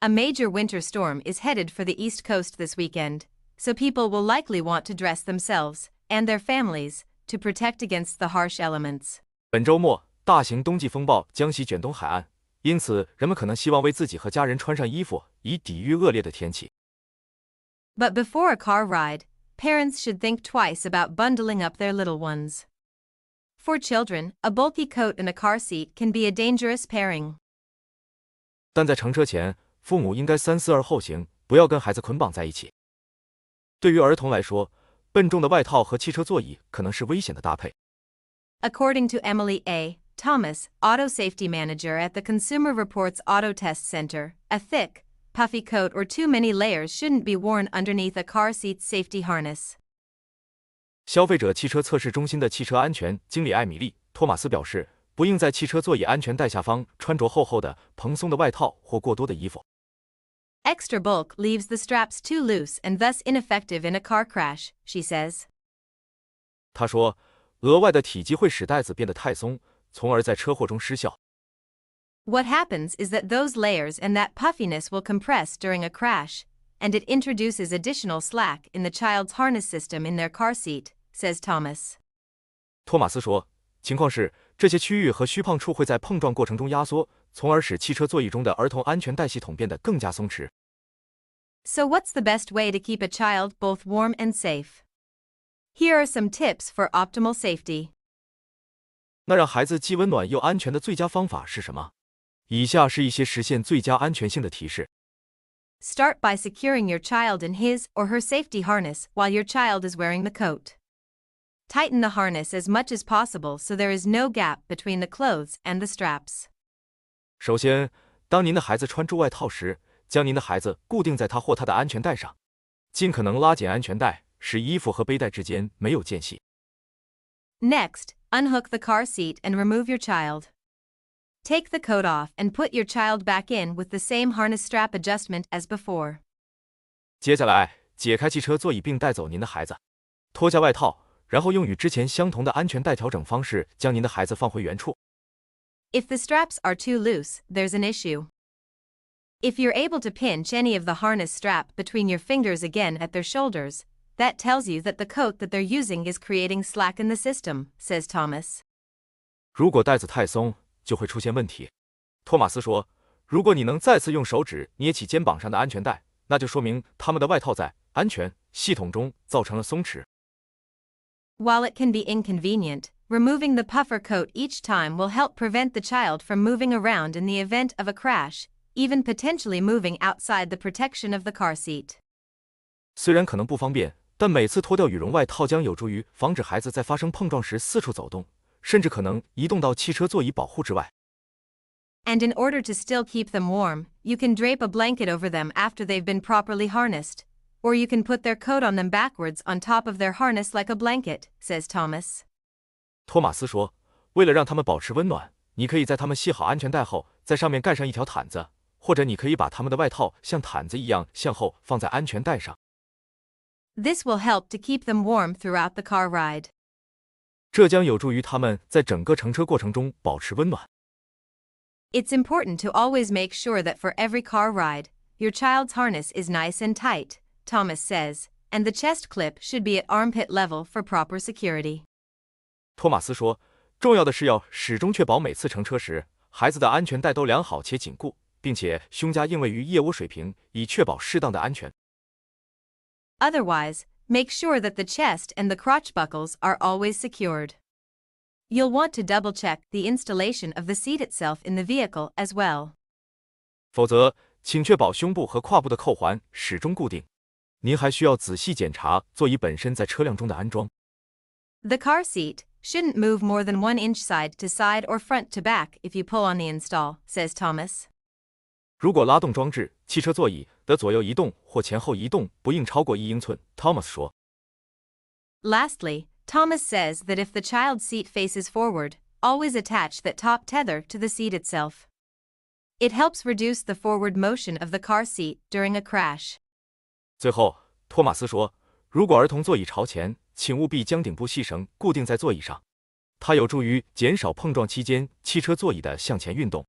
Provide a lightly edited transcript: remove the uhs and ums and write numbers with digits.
A major winter storm is headed for the East Coast this weekend, so people will likely want to dress themselves and their families to protect against the harsh elements. 本周末，大型冬季风暴将袭卷东海岸，因此人们可能希望为自己和家人穿上衣服，以抵御恶劣的天气。But before a car ride, parents should think twice about bundling up their little ones. For children, a bulky coat and a car seat can be a dangerous pairing. 但在乘车前，父母应该三思而后行，不要跟孩子捆绑在一起。对于儿童来说，笨重的外套和汽车座椅可能是危险的搭配。According to Emily A. Thomas, Auto Safety Manager at the Consumer Reports Auto Test Center, a thick, puffy coat or too many layers shouldn't be worn underneath a car seat's safety harness. 消费者汽车测试中心的汽车安全经理艾米丽·托马斯表示，不应在汽车座椅安全带下方穿着厚厚的、蓬松的外套或过多的衣服。Extra bulk leaves the straps too loose and thus ineffective in a car crash, she says. 他说，额外的体积会使带子变得太松，从而在车祸中失效。What happens is that those layers and that puffiness will compress during a crash, and it introduces additional slack in the child's harness system in their car seat, says Thomas. 托马斯说，情况是，这些区域和虚胖处会在碰撞过程中压缩，从而使汽车座椅中的儿童安全带系统变得更加松弛。So what's the best way to keep a child both warm and safe? Here are some tips for optimal safety. 那让孩子既温暖又安全的最佳方法是什么？以下是一些实现最佳安全性的提示。Start by securing your child in his or her safety harness while your child is wearing the coat. Tighten the harness as much as possible so there is no gap between the clothes and the straps. 首先，当您的孩子穿着外套时，将您的孩子固定在他或她的安全带上，尽可能拉紧安全带，使衣服和背带之间没有间隙。Next, unhook the car seat and remove your child. Take the coat off and put your child back in with the same harness strap adjustment as before. 接下来，解开汽车座椅并带走您的孩子，脱下外套，然后用与之前相同的安全带调整方式将您的孩子放回原处。If the straps are too loose, there's an issue. If you're able to pinch any of the harness strap between your fingers again at their shoulders, that tells you that the coat that they're using is creating slack in the system, says Thomas. 如果带子太松，就会出现问题。托马斯说，如果你能再次用手指捏起肩膀上的安全带，那就说明他们的外套在安全系统中造成了松弛。While it can be inconvenient, removing the puffer coat each time will help prevent the child from moving around in the event of a crash, even potentially moving outside the protection of the car seat. 虽然可能不方便，但每次脱掉羽绒外套将有助于防止孩子在发生碰撞时四处走动，甚至可能移动到汽车座椅保护之外。And in order to still keep them warm, you can drape a blanket over them after they've been properly harnessed, or you can put their coat on them backwards on top of their harness like a blanket, says Thomas. 托马斯说，为了让他们保持温暖，你可以在他们系好安全带后，在上面盖上一条毯子，或者你可以把他们的外套像毯子一样向后放在安全带上。This will help to keep them warm throughout the car ride. 这将有助于他们在整个乘车过程中保持温暖。It's important to always make sure that for every car ride, your child's harness is nice and tight, Thomas says, and the chest clip should be at armpit level for proper security. 托马斯说，重要的是要始终确保每次乘车时，孩子的安全带都良好且紧固，并且胸夹应位于腋窝水平，以确保适当的安全。Otherwise, make sure that the chest and the crotch buckles are always secured. You'll want to double-check the installation of the seat itself in the vehicle as well. 否则，请确保胸部和胯部的扣环始终固定。您还需要仔细检查座椅本身在车辆中的安装。The car seat shouldn't move more than 1 inch side to side or front to back if you pull on the install, says Thomas. 如果拉动装置，汽车座椅的左右移动或前后移动不应超过1英寸，Thomas 说。Lastly, Thomas says that if the child's seat faces forward, always attach that top tether to the seat itself. It helps reduce the forward motion of the car seat during a crash. 最后，托马斯说，如果儿童座椅朝前，请务必将顶部细绳固定在座椅上，它有助于减少碰撞期间汽车座椅的向前运动。